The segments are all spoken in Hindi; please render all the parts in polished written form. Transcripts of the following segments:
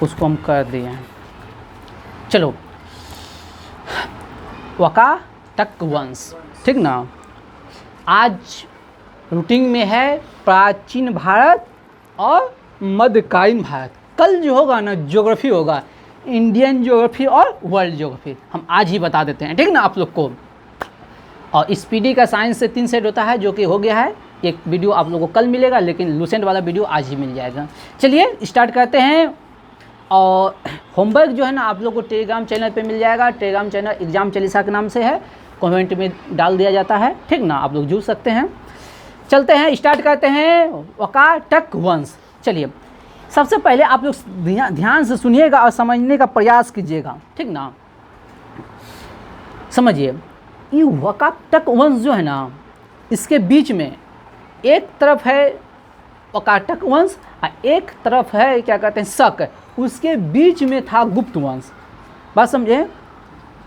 उसको हम कर दिए। चलो, वाकाटक वंश, ठीक ना। आज रूटीन में है प्राचीन भारत और मध्यकालीन भारत। कल जो होगा ना ज्योग्राफी होगा, इंडियन ज्योग्राफी और वर्ल्ड ज्योग्राफी, हम आज ही बता देते हैं, ठीक ना आप लोग को। और स्पीडी का साइंस से 3 सेट होता है जो कि हो गया है। एक वीडियो आप लोगों को कल मिलेगा, लेकिन लूसेंट वाला वीडियो आज ही मिल जाएगा। चलिए स्टार्ट करते हैं। और होमवर्क जो है ना आप लोग को टेलीग्राम चैनल पे मिल जाएगा। टेलीग्राम चैनल एग्जाम चालीसा के नाम से है, कमेंट में डाल दिया जाता है, ठीक ना, आप लोग जुड़ सकते हैं। चलते हैं, स्टार्ट करते हैं वाकाटक वंश। चलिए, सबसे पहले आप लोग ध्यान से सुनिएगा और समझने का प्रयास कीजिएगा, ठीक ना। समझिए, ये वाकाटक वंश जो है ना, इसके बीच में एक तरफ है वाकाटक वंश और एक तरफ है क्या कहते हैं शक, उसके बीच में था गुप्त वंश। बात समझे,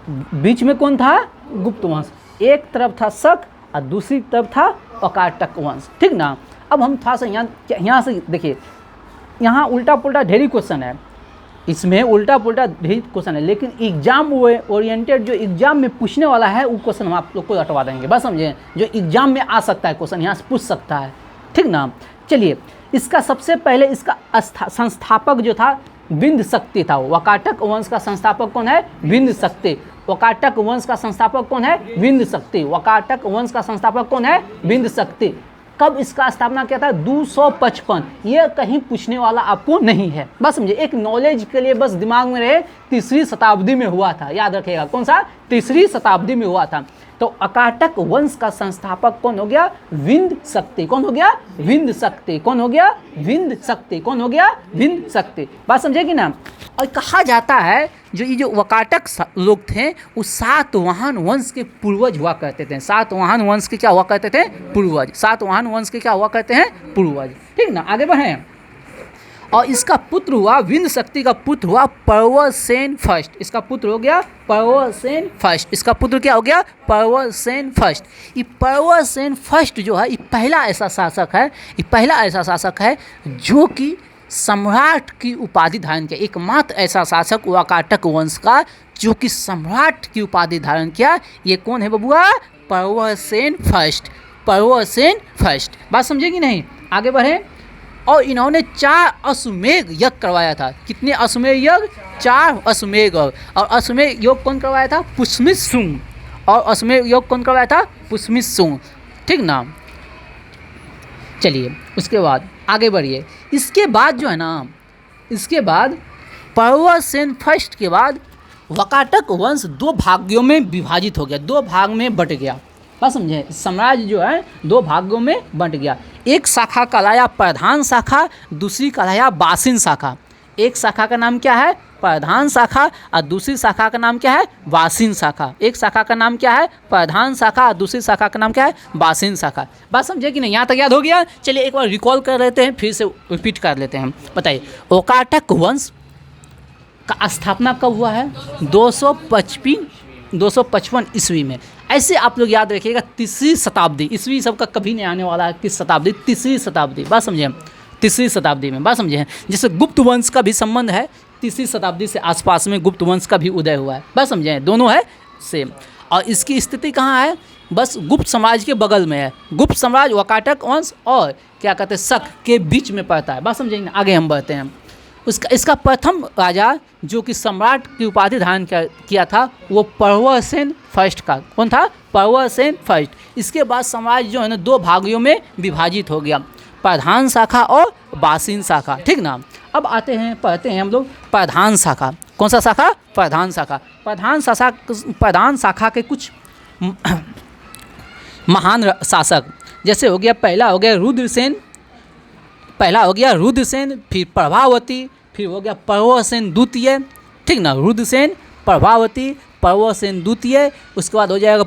बीच में कौन था? गुप्त वंश। एक तरफ था शक और दूसरी तरफ था वाकाटक वंश, ठीक ना। अब हम थोड़ा सा यहाँ से देखिए, यहाँ उल्टा पुल्टा ढेरी क्वेश्चन है, इसमें उल्टा पुल्टा ढेरी क्वेश्चन है, लेकिन एग्जाम ओरिएंटेड जो एग्जाम में पूछने वाला है वो क्वेश्चन हम आप लोग को हटवा देंगे। बस समझे, जो एग्जाम में आ सकता है क्वेश्चन यहाँ से पूछ सकता है, ठीक ना। चलिए, इसका सबसे पहले इसका संस्थापक जो था विंध्य शक्ति था। वाकाटक वंश का संस्थापक कौन है? विंध्य शक्ति। वाकाटक वंश का संस्थापक कौन है? विंध्य शक्ति। वाकाटक वंश का संस्थापक कौन है? विंध्य शक्ति। कब इसका स्थापना किया था? 255। ये कहीं पूछने वाला आपको नहीं है, बस समझिए, एक नॉलेज के लिए बस दिमाग में रहे। 3री शताब्दी में हुआ था, याद रखिएगा। कौन सा? 3री शताब्दी में हुआ था। तो वाकाटक वंश का संस्थापक कौन हो गया? विंध्य शक्ति। कौन हो गया? विंध्य शक्ति। कौन हो गया? विंध्य शक्ति। कौन हो गया? विंध्य शक्ति। बात समझेगी ना। और कहा जाता है जो ये जो वाकाटक लोग थे वो सातवाहन वंश के पूर्वज हुआ करते थे। सातवाहन वंश के क्या हुआ करते थे? पूर्वज। सातवाहन वंश के क्या हुआ करते हैं? पूर्वज, ठीक ना। आगे बढ़ें। और इसका पुत्र हुआ, विंध्य शक्ति का पुत्र हुआ पर्वतसेन फर्स्ट। इसका पुत्र हो गया पर्वतसेन फर्स्ट। इसका पुत्र क्या हो गया? पर्वतसेन फर्स्ट। ये पर्वतसेन फर्स्ट जो है, ये पहला ऐसा शासक है, ये पहला ऐसा शासक है जो कि सम्राट की उपाधि धारण किया। एकमात्र ऐसा शासक वाकाटक वंश का जो कि सम्राट की उपाधि धारण किया। ये कौन है बबुआ? पर्वतसेन फर्स्ट। पर्वतसेन फर्स्ट। बात समझेगी नहीं? आगे बढ़े। और इन्होंने 4 अश्वमेध यज्ञ करवाया था। कितने अश्वमेध यज्ञ? 4 अश्वमेध। और अश्वमेध योग कौन करवाया था? पुष्यमित शुंग। और अश्वमेध योग कौन करवाया था? पुष्यमित शुंग, ठीक ना। चलिए, उसके बाद आगे बढ़िए। इसके बाद जो है ना, इसके बाद पर्वतसेन फर्स्ट के बाद वाकाटक वंश 2 भागों में विभाजित हो गया, 2 भाग में बट गया। बात समझे, साम्राज्य जो है 2 भागों में बंट गया। एक शाखा कहलाया प्रधान शाखा, दूसरी कहलाया बासिन शाखा। एक शाखा का नाम क्या है? प्रधान शाखा, और दूसरी शाखा का नाम क्या है? बासिन शाखा। एक शाखा का नाम क्या है? प्रधान शाखा, और दूसरी शाखा का नाम क्या है? बासिन शाखा। बात समझे कि नहीं? यहाँ तक याद हो गया? चलिए एक बार रिकॉल कर लेते हैं, फिर से रिपीट कर लेते हैं। बताइए, वाकाटक वंश का स्थापना कब हुआ है? 255 ईस्वी में। ऐसे आप लोग याद रखिएगा, 3री शताब्दी। ईस्वी सबका कभी नहीं आने वाला है। किस शताब्दी? 3री शताब्दी। बात समझे, 3री शताब्दी में। बात समझे, जैसे गुप्त वंश का भी संबंध है 3री शताब्दी से आसपास में, गुप्त वंश का भी उदय हुआ है। बात समझे, दोनों है सेम। और इसकी स्थिति कहाँ है? बस गुप्त साम्राज्य के बगल में है। गुप्त साम्राज्य, वाकाटक वंश और क्या कहते हैं शक के बीच में पड़ता है। बात समझेंगे। आगे हम बढ़ते हैं। इसका प्रथम राजा जो कि सम्राट की उपाधि धारण किया था वो पर्वतसेन फर्स्ट का। कौन था? पर्वतसेन फर्स्ट। इसके बाद साम्राज्य जो है ना 2 भागों में विभाजित हो गया, प्रधान शाखा और बासिन शाखा, ठीक ना। अब आते हैं, पढ़ते हैं हम लोग प्रधान शाखा। कौन सा शाखा? प्रधान शाखा। प्रधान शाखा के कुछ महान शासक, जैसे हो गया, पहला हो गया रुद्रसेन, फिर प्रभावती, फिर हो गया पर्वतसेन द्वितीय, ठीक ना। रुद्रसेन, प्रभावती, पर्वतसेन द्वितीय, उसके बाद हो जाएगा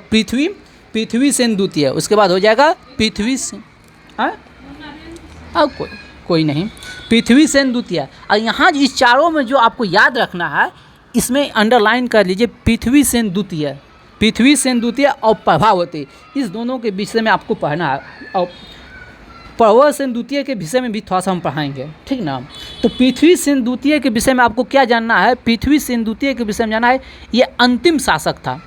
पृथ्वीसेन द्वितीय, उसके बाद हो जाएगा पृथ्वीसेन, अब कोई नहीं, पृथ्वीसेन द्वितीय। और यहाँ इस चारों में जो आपको याद रखना है, इसमें अंडरलाइन कर लीजिए, पृथ्वीसेन द्वितीय और प्रभावती, इस दोनों के विषय में आपको पढ़ना है। और प्रवरसेन द्वितीय के विषय में भी थोड़ा सा हम पढ़ाएंगे, ठीक ना। तो पृथ्वीसेन द्वितीय के विषय में आपको क्या जानना है, पृथ्वीसेन द्वितीय के विषय में जानना है, ये अंतिम शासक था।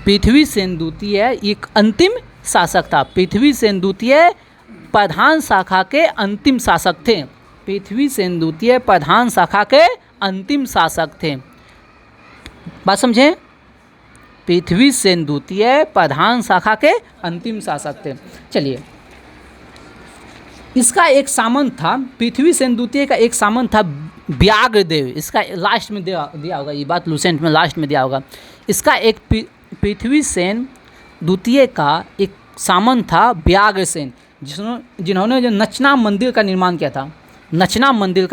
पृथ्वीसेन द्वितीय एक अंतिम शासक था। पृथ्वीसेन द्वितीय प्रधान शाखा के अंतिम शासक थे। पृथ्वीसेन द्वितीय प्रधान शाखा के अंतिम शासक थे। बात समझें, पृथ्वीसेन द्वितीय प्रधान शाखा के अंतिम शासक थे। चलिए, इसका एक सामंत था, पृथ्वीसेन द्वितीय का एक सामंत था व्याघ्रदेव। इसका लास्ट में दिया होगा, ये बात लूसेंट में लास्ट में दिया होगा। इसका एक पृथ्वीसेन द्वितीय का एक सामंत था व्याघ्रसेन, जिन्होंने जो नचना मंदिर का निर्माण किया था। नचना मंदिर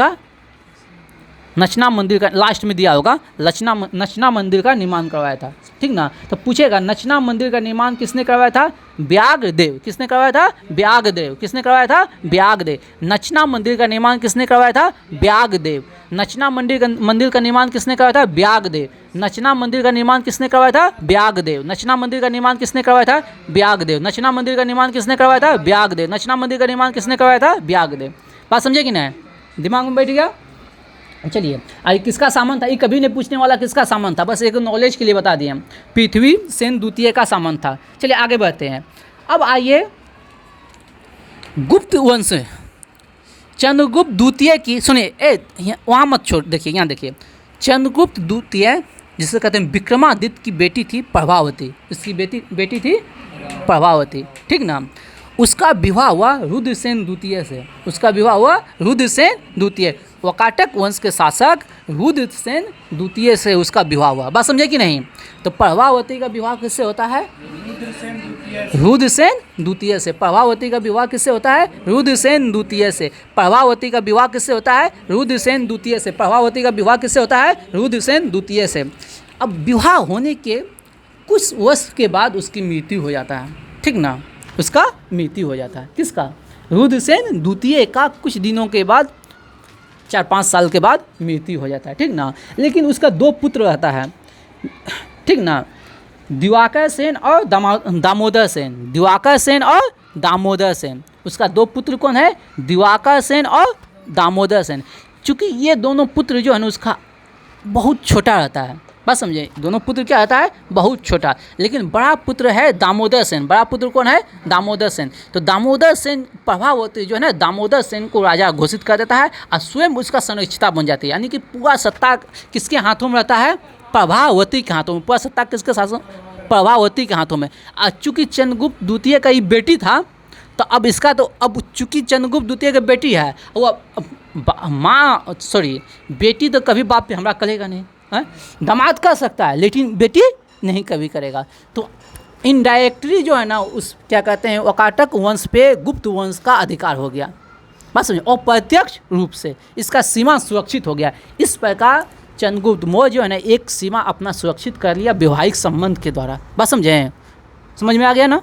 का लास्ट में दिया होगा, नचना मंदिर का निर्माण करवाया था, ठीक ना। तो पूछेगा नचना मंदिर का निर्माण किसने करवाया था, व्याघ्रदेव। किसने करवाया था, व्याघ्रदेव। किसने करवाया था, व्याघ्रदेव। नचना मंदिर का निर्माण किसने करवाया था, व्याघ्रदेव। नचना मंदिर का निर्माण किसने करवाया था, व्याघ्रदेव। नचना मंदिर का निर्माण किसने करवाया था, व्याघ्रदेव। नचना मंदिर का निर्माण किसने करवाया था, व्याघ्रदेव। नचना मंदिर का निर्माण किसने करवाया था, व्याघ्रदेव। नचना मंदिर का निर्माण किसने करवाया था, व्याघ्रदेव। बात समझे कि नहीं, दिमाग में बैठ गया। चलिए, आई किसका सामंत था, ये कभी नहीं पूछने वाला किसका सामंत था, बस एक नॉलेज के लिए बता दिए हम। पृथ्वीसेन द्वितीय का सामंत था। चलिए आगे बढ़ते हैं। अब आइए गुप्त वंश, चंद्रगुप्त द्वितीय की सुनिए, वहाँ मत छोड़, देखिए यहाँ देखिए। चंद्रगुप्त द्वितीय जिसे कहते हैं विक्रमादित्य की बेटी थी प्रभावती। इसकी बेटी थी प्रभावती, ठीक ना। उसका विवाह हुआ रुद्रसेन द्वितीय से। उसका विवाह हुआ रुद्रसेन द्वितीय, वकाटक वंश के शासक रुद्रसेन द्वितीय से उसका विवाह हुआ। बात समझे कि नहीं। तो प्रभावती का विवाह किससे होता है, रुद्रसेन द्वितीय से। प्रभावती का विवाह किससे होता है, रुद्रसेन द्वितीय से। प्रभावती का विवाह किससे होता है, रुद्रसेन द्वितीय से। प्रभावती का विवाह किससे होता है, रुद्रसेन द्वितीय से। अब विवाह होने के कुछ वर्ष के बाद उसकी मृत्यु हो जाता है, ठीक ना। उसका मृत्यु हो जाता है, किसका, रुद्रसेन द्वितीय का कुछ दिनों के बाद, 4-5 साल के बाद मृत्यु हो जाता है, ठीक ना। लेकिन उसका 2 पुत्र रहता है, ठीक ना, दिवाकर सेन और दामोदर सेन। दिवाकर सेन और दामोदर सेन, उसका 2 पुत्र कौन है, दिवाकर सेन और दामोदर सेन। चूँकि ये दोनों पुत्र जो है ना उसका बहुत छोटा रहता है। बस समझे, दोनों पुत्र क्या रहता है, बहुत छोटा। लेकिन बड़ा पुत्र है दामोदर सेन। बड़ा पुत्र कौन है, दामोदर सेन। तो दामोदर सेन प्रभावती जो है ना दामोदर सेन को राजा घोषित कर देता है और स्वयं उसका संरक्षिता बन जाती है। यानी कि पूरा सत्ता किसके हाथों में रहता है, प्रभावती के हाथों में। पूरा सत्ता किसके शासन, प्रभावती के हाथों में। और चूँकि चंद्रगुप्त द्वितीय का ये बेटी था, तो अब इसका तो अब चूँकि चंद्रगुप्त द्वितीय की बेटी है, वो बेटी तो कभी बाप पे हमरा करेगा नहीं, दामाद कर सकता है लेकिन बेटी नहीं कभी करेगा। तो इनडायरेक्टली जो है ना उस क्या कहते हैं वकाटक वंश पे गुप्त वंश का अधिकार हो गया। बस समझे, और प्रत्यक्ष रूप से इसका सीमा सुरक्षित हो गया। इस प्रकार चंद्रगुप्त मौर्य जो है ना एक सीमा अपना सुरक्षित कर लिया वैवाहिक संबंध के द्वारा। बस समझे, समझ में आ गया ना।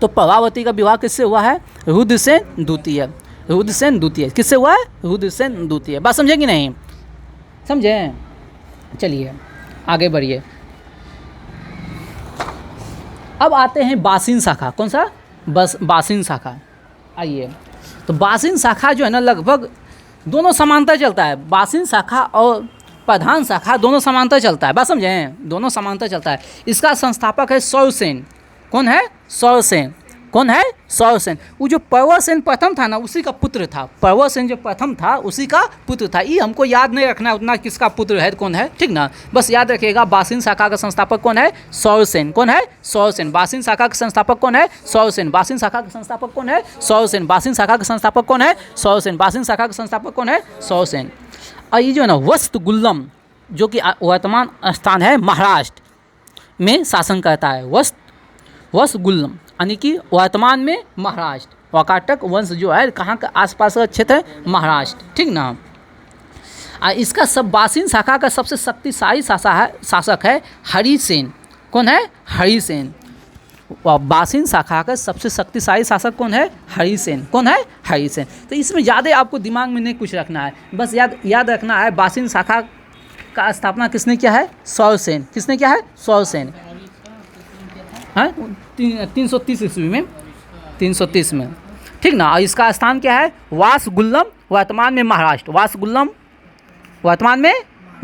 तो प्रभावती का विवाह किससे हुआ है, रुद्रसेन द्वितीय। रुद्रसेन द्वितीय किससे हुआ है, रुद्रसेन द्वितीय। बात समझे कि नहीं, समझे। चलिए आगे बढ़िए। अब आते हैं बासिन शाखा। कौन सा, बस बासिन शाखा। आइए, तो बासिन शाखा जो है ना लगभग दोनों समांतर चलता है। बासिन शाखा और प्रधान शाखा दोनों समांतर चलता है। बात समझें, दोनों समांतर चलता है। इसका संस्थापक है सौरसेन। कौन है, सौरसेन। कौन है, सौरसेन। वो जो प्रवरसेन प्रथम था ना उसी का पुत्र था। प्रवरसेन जो प्रथम था उसी का पुत्र था। ये हमको याद नहीं रखना है उतना किसका पुत्र है कौन है, ठीक ना। बस याद रखिएगा बासिन शाखा का संस्थापक कौन है, सौरसेन। कौन है, सौरसेन। बासिन शाखा का संस्थापक कौन है, सौरसेन। बासिन शाखा का संस्थापक कौन है, सौरसेन। बासिन शाखा का संस्थापक कौन है, सौरसेन। बासिन शाखा का संस्थापक कौन है, सौरसेन। और ये जो है ना वस्तुगुल्लम जो कि वर्तमान स्थान है महाराष्ट्र में शासन करता है। वस्तुगुल्लम यानी कि वर्तमान में महाराष्ट्र। वकाटक वंश जो है कहाँ का आसपास का क्षेत्र है, महाराष्ट्र, ठीक ना। इसका सब बासिन शाखा का सबसे शक्तिशाली शासक है हरिसेन। कौन है, हरिसेन। बासिन शाखा का सबसे शक्तिशाली शासक कौन है, हरिसेन। कौन है, हरिसेन। तो इसमें ज़्यादा आपको दिमाग में नहीं कुछ रखना है, बस याद रखना है बासिन शाखा का स्थापना किसने किया है, सौरसेन। किसने किया है, सौरसेन। हाँ 330 ईस्वी में, 330 में, ठीक। ठीक ना। और इसका स्थान क्या है, वासगुल्लम, वर्तमान में महाराष्ट्र, वासगुल्लम वर्तमान में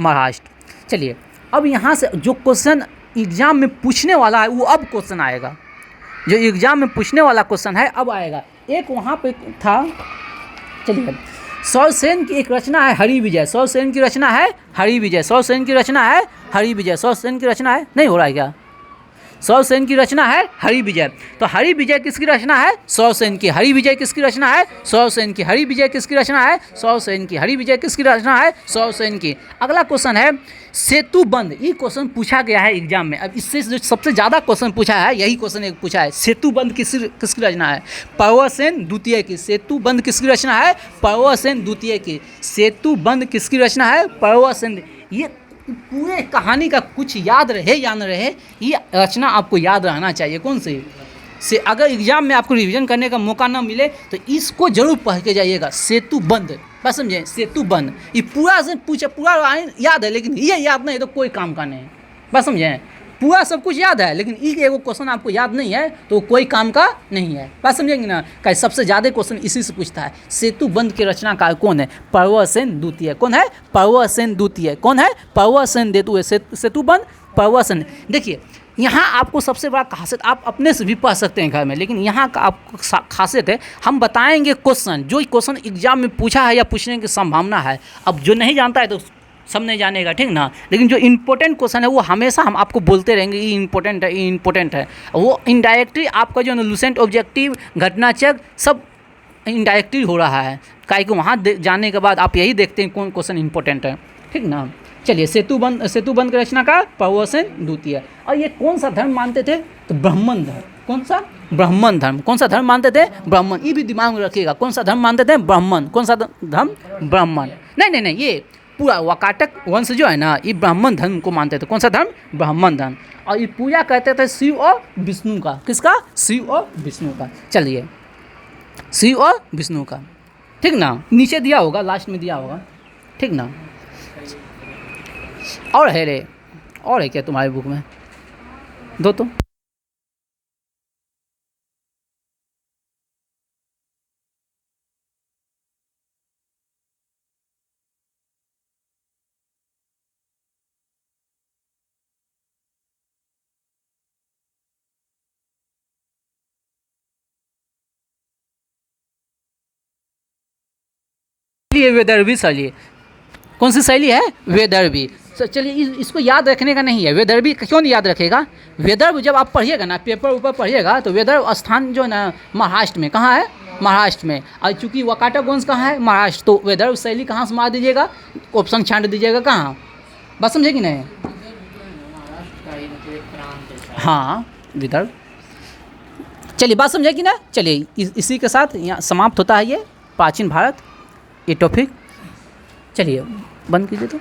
महाराष्ट्र। चलिए अब यहाँ से जो क्वेश्चन एग्जाम में पूछने वाला है वो अब क्वेश्चन आएगा, जो एग्जाम में पूछने वाला क्वेश्चन है अब आएगा। एक वहाँ पे था, चलिए सौरसेन की एक रचना है हरि विजय, सौरसेन की रचना है हरि विजय, सौरसेन की रचना है हरि विजय, सौरसेन की रचना है, नहीं हो रहा है क्या, सौरसेन की रचना है हरि विजय। तो हरि विजय किसकी रचना है, सौरसेन की। हरि विजय किसकी रचना है, सौरसेन की। हरि विजय किसकी रचना है, सौरसेन की। हरि विजय किसकी रचना है, सौरसेन की। अगला क्वेश्चन है सेतुबंध, ये क्वेश्चन पूछा गया है एग्जाम में। अब इससे जो सबसे ज़्यादा क्वेश्चन पूछा है यही क्वेश्चन एक पूछा है, सेतुबंध किसकी रचना है, पर्वतसेन द्वितीय की। सेतुबंध किसकी रचना है, पर्वतसेन द्वितीय की। सेतुबंध किसकी रचना है, पर्वतसेन। ये पूरे कहानी का कुछ याद रहे या न रहे, ये रचना आपको याद रहना चाहिए। कौन से अगर एग्जाम में आपको रिवीजन करने का मौका ना मिले तो इसको जरूर पढ़ के जाइएगा, सेतुबंध। बस समझे, सेतुबंध। ये पूरा से पूछे, पूरा याद है लेकिन ये याद नहीं है तो कोई काम का नहीं। बस समझे, पूरा सब कुछ याद है लेकिन ये एगो क्वेश्चन आपको याद नहीं है तो कोई काम का नहीं है। बात समझेंगे ना, क्या सबसे ज़्यादा क्वेश्चन इसी से पूछता है। सेतुबंध के रचनाकार कौन है, पर्वतसेन द्वितीय। कौन है, पर्वतसेन द्वितीय। कौन है, पर्वतसेन द्वितीय। सेतुबंध पर्वतसेन। देखिए यहाँ आपको सबसे बड़ा खासियत, आप अपने से भी पढ़ सकते हैं घर में, लेकिन यहाँ का आपको खासियत है हम बताएंगे क्वेश्चन, जो क्वेश्चन एग्जाम में पूछा है या पूछने की संभावना है। अब जो नहीं जानता है तो सब नहीं जानेगा, ठीक ना, लेकिन जो इम्पोर्टेंट क्वेश्चन है वो हमेशा हम आपको बोलते रहेंगे ये इम्पोर्टेंट है, ये इम्पोर्टेंट है। वो इनडायरेक्टली आपका जो लुसेंट ऑब्जेक्टिव घटनाचक सब इनडायरेक्टली हो रहा है, काहे कि वहाँ जाने के बाद आप यही देखते हैं कौन क्वेश्चन इंपॉर्टेंट है, ठीक ना। चलिए सेतुबंध की रचना का पर्वतसेन द्वितीय। और ये कौन सा धर्म मानते थे, तो ब्राह्मण धर्म। कौन सा, ब्राह्मण धर्म। कौन सा धर्म मानते थे, ब्राह्मण। ये भी दिमाग में रखिएगा, कौन सा धर्म मानते थे, ब्राह्मण। कौन सा धर्म, ब्राह्मण। नहीं, ये पूरा वाकाटक वंश जो है ना ये ब्राह्मण धर्म को मानते थे। कौन सा धर्म, ब्राह्मण धर्म। और ये पूजा करते थे शिव और विष्णु का। किसका, शिव और विष्णु का। चलिए शिव और विष्णु का, ठीक ना। नीचे दिया होगा, लास्ट में दिया होगा, ठीक ना। और है रे, और है क्या तुम्हारी बुक में, दो तो। ये वेदर्भी शैली, कौन सी शैली है, वेदर्भी। चलिए इसको याद रखने का नहीं है, वेदर्भी क्यों नहीं याद रखेगा। वेदर्भ जब आप पढ़िएगा ना, पेपर ऊपर पढ़िएगा तो वेदर्भ स्थान जो है ना महाराष्ट्र में, कहाँ है, महाराष्ट्र में। और चूँकि वाकाटक वंश कहाँ है, महाराष्ट्र, तो वेदर्भ शैली कहाँ से मार दीजिएगा, ऑप्शन छांट दीजिएगा कहाँ। बात समझे कि नहीं, हाँ विदर्भ। चलिए बात समझे कि ना। चलिए इसी के साथ यहाँ समाप्त होता है ये प्राचीन भारत, ये टॉपिक। चलिए बंद कीजिए तो।